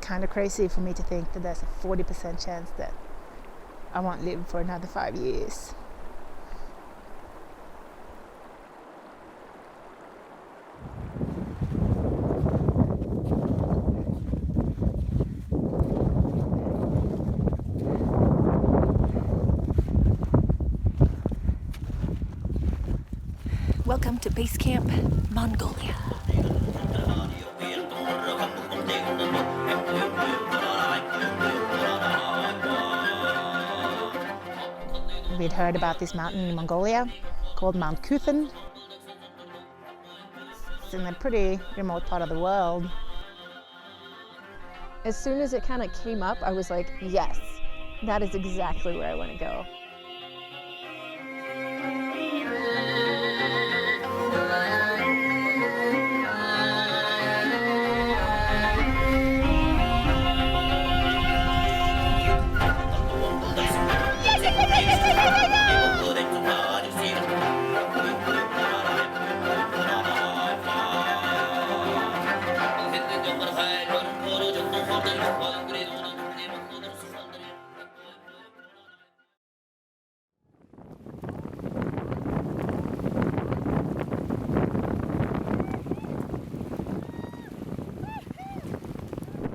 kind of crazy for me to think that there's a 40% chance that I won't live for another 5 years. Welcome to Base Camp, Mongolia. We'd heard about this mountain in Mongolia called Mount Khuiten. It's in a pretty remote part of the world. As soon as it kind of came up, I was like, yes, that is exactly where I want to go.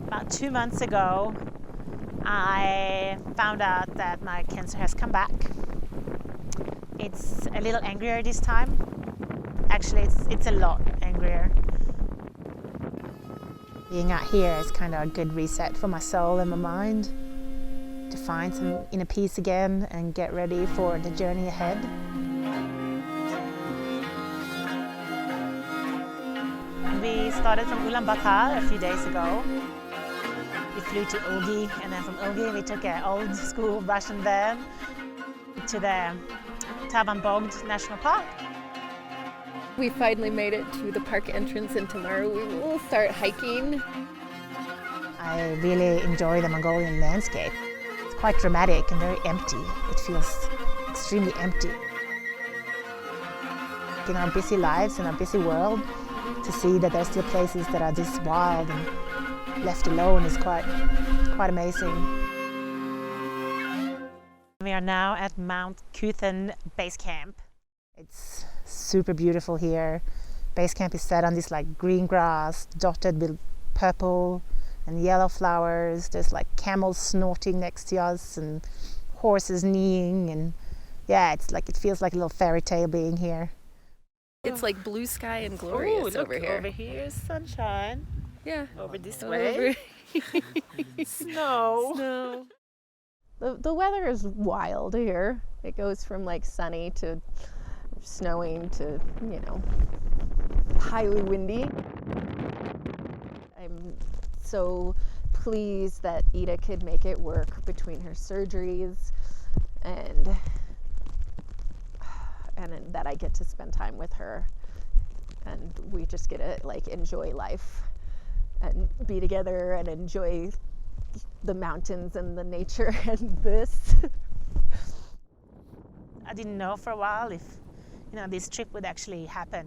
About 2 months ago, I found out that my cancer has come back. It's a little angrier this time. Actually, it's a lot angrier. Being out here is kind of a good reset for my soul and my mind, to find some inner peace again and get ready for the journey ahead. We started from Ulaanbaatar a few days ago. We flew to Ulgi, and then from Ulgi we took an old school Russian van to the Tavanbogd National Park. We finally made it to the park entrance, and tomorrow we will start hiking. I really enjoy the Mongolian landscape. It's quite dramatic and very empty. It feels extremely empty. In our busy lives, in our busy world, to see that there's still places that are this wild and left alone is quite amazing. We are now at Mount Khuiten Base Camp. It's super beautiful here. Base camp is set on this like green grass dotted with purple and yellow flowers. There's like camels snorting next to us and horses kneeing, and yeah, it feels like a little fairy tale being here. It's like blue sky and glorious over here. Over here is sunshine. Yeah. Over this way. Snow. The weather is wild here. It goes from like sunny to snowing to, highly windy. I'm so pleased that Ida could make it work between her surgeries and that I get to spend time with her, and we just get to like enjoy life and be together and enjoy the mountains and the nature and this. I didn't know for a while if this trip would actually happen.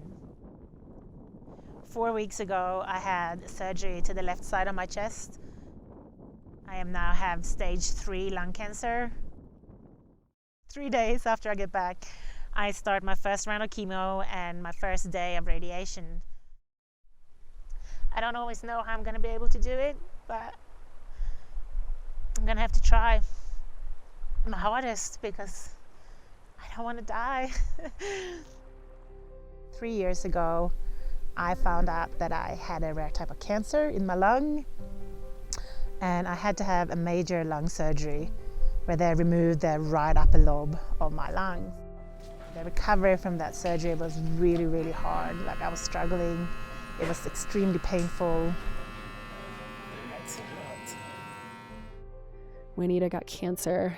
4 weeks ago I had surgery to the left side of my chest. I now have stage 3 lung cancer. 3 days after I get back, I start my first round of chemo and my first day of radiation. I don't always know how I'm going to be able to do it, but I'm going to have to try my hardest because I don't want to die. 3 years ago, I found out that I had a rare type of cancer in my lung, and I had to have a major lung surgery where they removed the right upper lobe of my lungs. The recovery from that surgery was really, really hard. Like, I was struggling. It was extremely painful. When Ida got cancer,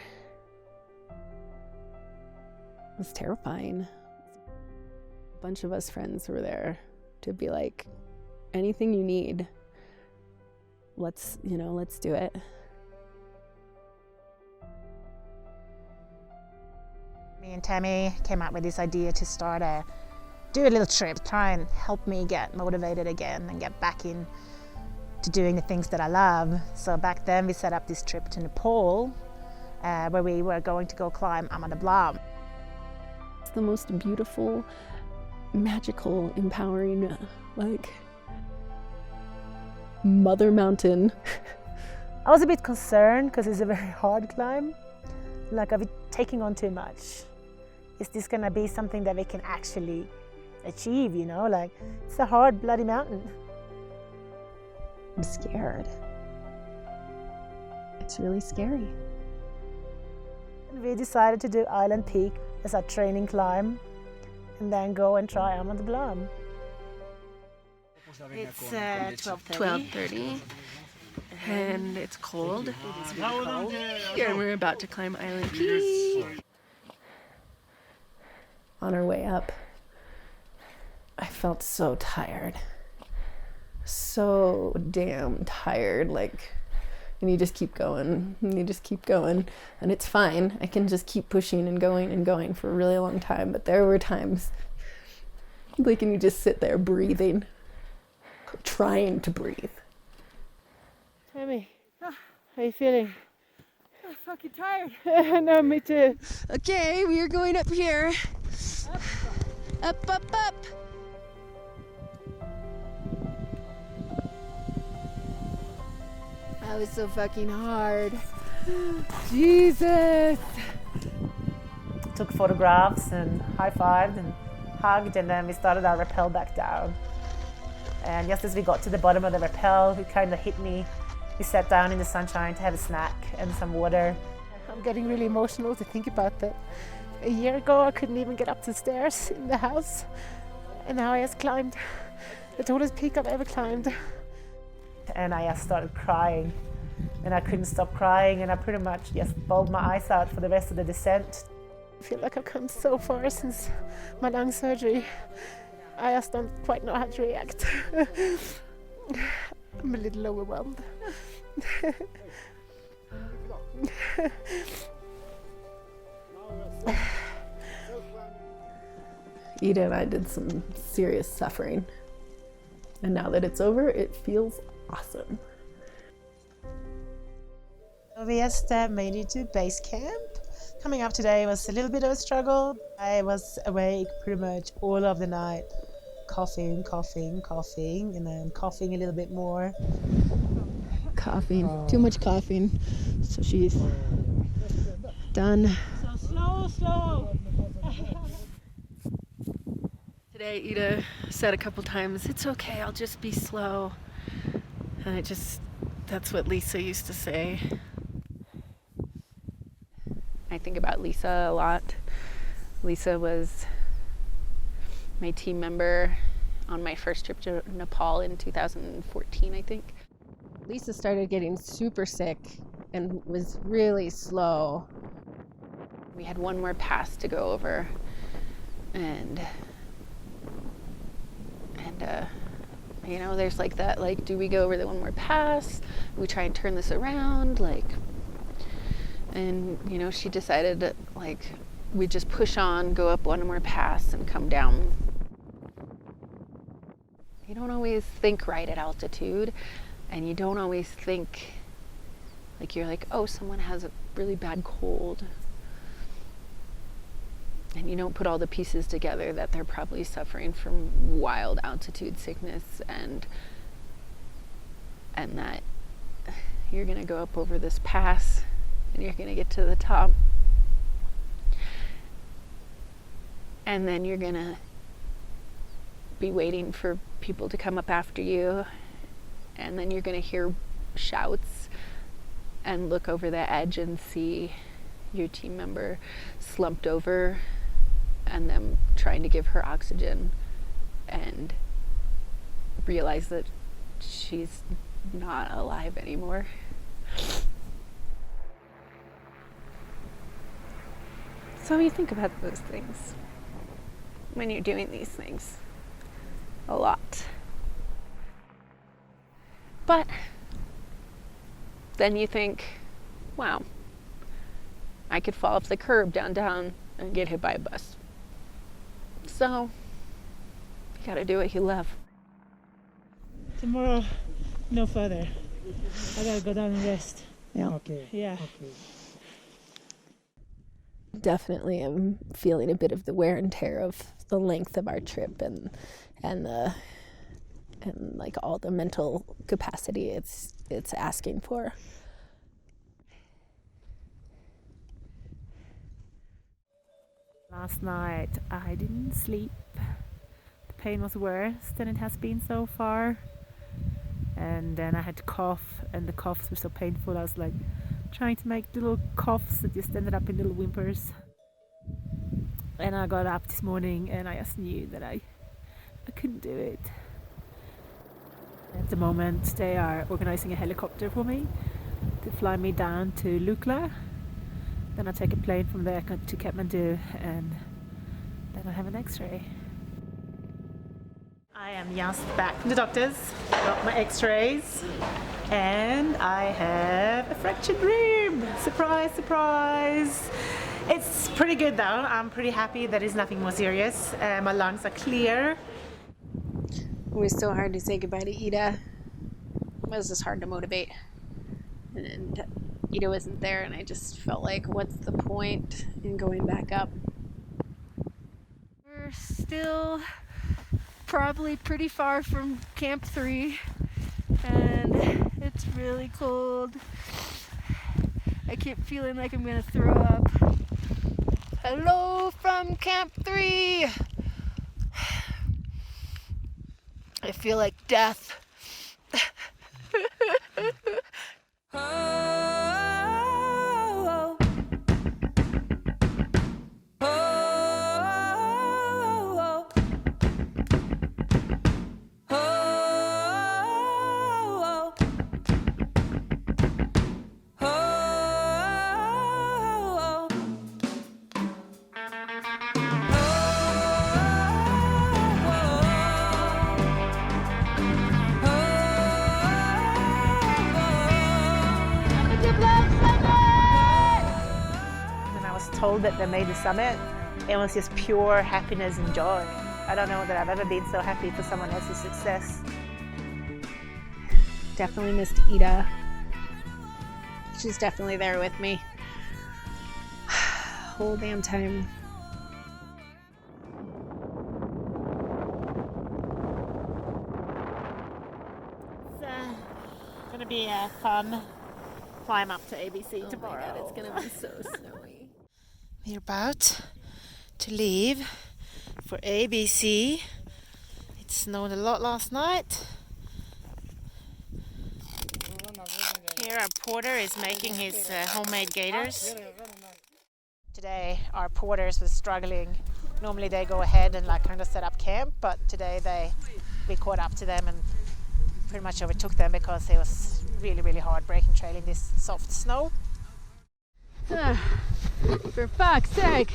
it was terrifying. A bunch of us friends were there to be like, anything you need, let's do it. Me and Tammy came up with this idea to do a little trip, try and help me get motivated again and get back in to doing the things that I love. So back then we set up this trip to Nepal where we were going to go climb Amanda Blam. It's the most beautiful, magical, empowering, like, mother mountain. I was a bit concerned because it's a very hard climb. Like, are we taking on too much? Is this gonna be something that we can actually achieve, you know? Like, it's a hard, bloody mountain. I'm scared. It's really scary. And we decided to do Island Peak as our training climb and then go and try Amanda Blam. It's 12:30. And it's cold. It's really cold. Yeah, and we're about to climb Island Peak. On our way up, I felt so tired. So damn tired. Like, and you just keep going, and you just keep going, and it's fine. I can just keep pushing and going for a really long time. But there were times, like, and you just sit there breathing, trying to breathe. Amy, how are you feeling? I'm fucking tired. No, me too. Okay, we are going up here. Up, up, up. That was so fucking hard. Jesus. Took photographs and high-fived and hugged, and then we started our rappel back down. And just as we got to the bottom of the rappel, it kind of hit me. We sat down in the sunshine to have a snack and some water. I'm getting really emotional to think about that. A year ago, I couldn't even get up the stairs in the house. And now I just climbed the tallest peak I've ever climbed. And I just started crying. And I couldn't stop crying, and I pretty much just bawled my eyes out for the rest of the descent. I feel like I've come so far since my lung surgery. I just don't quite know how to react. I'm a little overwhelmed. Ida and I did some serious suffering. And now that it's over, it feels awesome. We just made it to base camp. Coming up today was a little bit of a struggle. I was awake pretty much all of the night, coughing, and then coughing a little bit more. Coughing, too much coughing. So she's done. So slow. Today, Ida said a couple times, "It's okay, I'll just be slow." And that's what Lisa used to say. I think about Lisa a lot. Lisa was my team member on my first trip to Nepal in 2014, I think. Lisa started getting super sick and was really slow. We had one more pass to go over, and you know, there's like that, like, do we go over the one more pass? We try and turn this around, like, and you know, she decided that, like, we just push on, go up one more pass, and come down. You don't always think right at altitude, and you don't always think, like, you're like, oh, someone has a really bad cold. And you don't put all the pieces together that they're probably suffering from wild altitude sickness, and that you're going to go up over this pass and you're going to get to the top. And then you're going to be waiting for people to come up after you. And then you're going to hear shouts and look over the edge and see your team member slumped over and them trying to give her oxygen, and realize that she's not alive anymore. So you think about those things when you're doing these things a lot. But then you think, wow, I could fall off the curb downtown and get hit by a bus. So, you gotta do what you love. Tomorrow no further. I gotta go down and rest. Yeah. Okay. Yeah. Okay. Definitely am feeling a bit of the wear and tear of the length of our trip and like all the mental capacity it's asking for. Last night I didn't sleep. The pain was worse than it has been so far. And then I had to cough, and the coughs were so painful. I was like trying to make little coughs that just ended up in little whimpers. And I got up this morning and I just knew that I couldn't do it. At the moment they are organizing a helicopter for me to fly me down to Lukla. Then I take a plane from there to Kathmandu, and then I have an x-ray. I am just back from the doctors, got my x-rays, and I have a fractured rib. Surprise, surprise. It's pretty good though. I'm pretty happy that it's nothing more serious. My lungs are clear. It was so hard to say goodbye to Ida. It was just hard to motivate. And Ida wasn't there, and I just felt like, what's the point in going back up? We're still probably pretty far from Camp 3, and it's really cold. I keep feeling like I'm gonna throw up. Hello from Camp 3! I feel like death. Told that they made the summit, it was just pure happiness and joy. I don't know that I've ever been so happy for someone else's success. Definitely missed Ida. She's definitely there with me. Whole damn time. It's gonna be a fun climb up to ABC tomorrow. Oh my God, it's gonna be so snowy. We're about to leave for ABC. It snowed a lot last night. Here our porter is making his homemade gaiters. Today our porters were struggling. Normally they go ahead and like kind of set up camp, but today we caught up to them and pretty much overtook them because it was really, really hard breaking trail in this soft snow. For fuck's sake!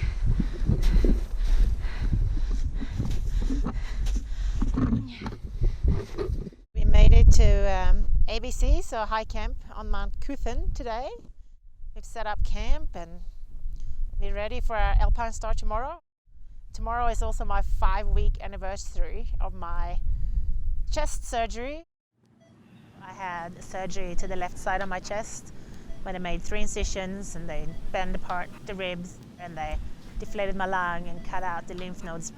We made it to ABC, so high camp on Mount Khuiten today. We've set up camp and we're ready for our alpine start tomorrow. Tomorrow is also my 5-week anniversary of my chest surgery. I had surgery to the left side of my chest when they made 3 incisions and they bent apart the ribs and they deflated my lung and cut out the lymph nodes.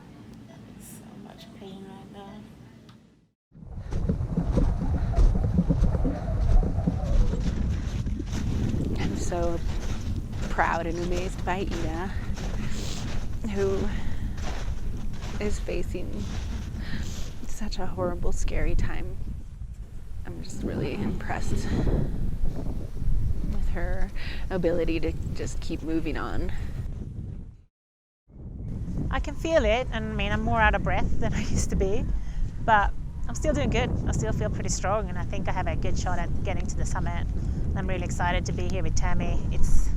So much pain right now. I'm so proud and amazed by Ida, who is facing such a horrible, scary time. I'm just really impressed with her ability to just keep moving on. I can feel it, and I mean, I'm more out of breath than I used to be, but I'm still doing good. I still feel pretty strong, and I think I have a good shot at getting to the summit. I'm really excited to be here with Tammy. It's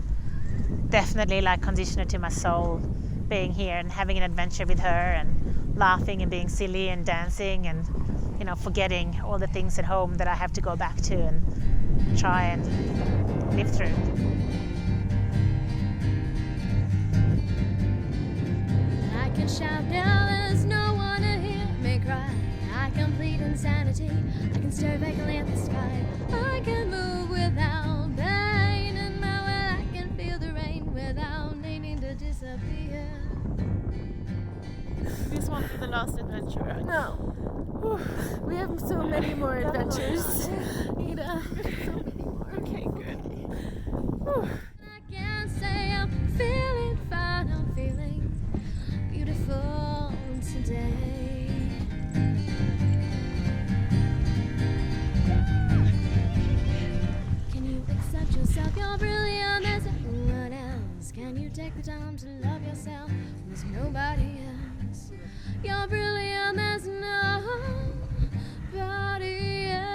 definitely like conditioner to my soul, being here and having an adventure with her and laughing and being silly and dancing and, you know, forgetting all the things at home that I have to go back to and try and live through. I can shout now, there's no one to hear me cry. I my complete insanity. I can stare vacantly at the sky. I can move without pain in my will. I can feel the rain without needing to disappear. This won't be the last adventure, right? No. We have so many more adventures. Ida. So many more. Okay, good. I can't say I'm feeling fine. I'm feeling beautiful today. Can you accept yourself? You're brilliant as everyone else. Can you take the time to love yourself? There's nobody else. You're brilliant as nobody else.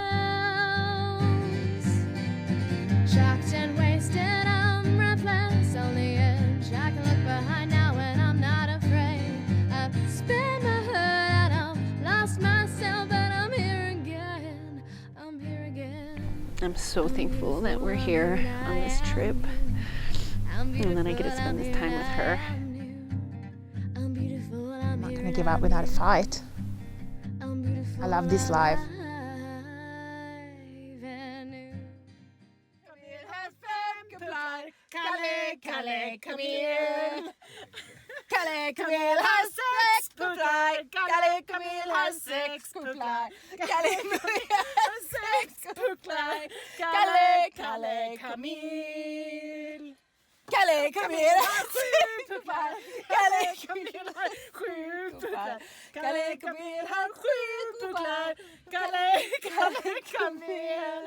Shocked and wasted, I'm breathless on the edge. I can look behind now and I'm not afraid. I've spent my heart and I've lost myself, but I'm here again. I'm here again. I'm so thankful that we're here on this trip. And then I get to spend this time with her. I'm not gonna give up without a fight. I love this life. Kalle, come here. Kalle, come here, have sex, supply. Kalle, come here, have sex, supply. Kalle, come here, have sex, supply. Kalle, come here. Kalle, come here, have sex, supply. Kalle, come here, have sju supply. Kalle, come here, have sju supply. Kalle, come here.